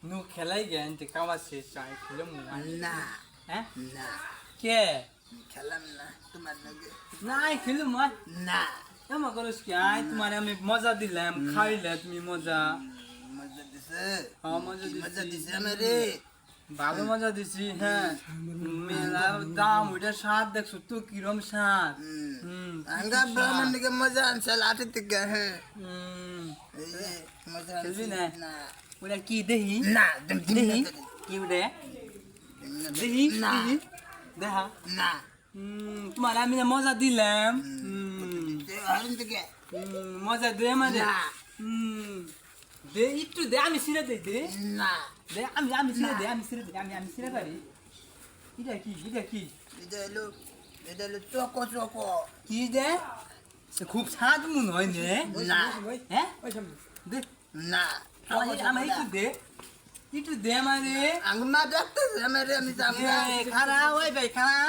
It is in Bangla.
নু খেলাই গেন যে কাওয়া শেষ চাই খেলাম না হ্যাঁ না কে খেলাম না তোমার লগে নাই খেলুম মই না এমন করস কি আই তোমার আমি মজা দিলাম খাইলে তুমি মজা মজা দিছে হ্যাঁ মজা কি মজা দিছি দিছে আমারে ভালো মজা দিছি হ্যাঁ মেলা দাম ওইটা স্বাদ দেখছো তো কিরম স্বাদ আঙ্গা ব্রাহ্মণ দিকে মজা আনছে লাঠি থেকে হ্যাঁ এই যে মজা খেলবি আনছে। না? না ওটা কি দেহি না দেহি কি ওটা দেহি না দেহি দেখা না তোমার আমি না মজা দিলাম হারুন থেকে মজা দে মানে না দে একটু দে আমি ছিঁড়ে দে দে না দে আমি ছিঁড়ে দে আমি ছিঁড়ে দে আমি ছিঁড়ে পারি এটা কি এটা হলো চকো চকো কি দে সে খুব স্বাদ মনে হয় নে না হ্যাঁ দে না আমার একটু দে মানে আঙ্গুমা ডাক্তার আমারে আমি যাবো খারা ওই ভাই খারা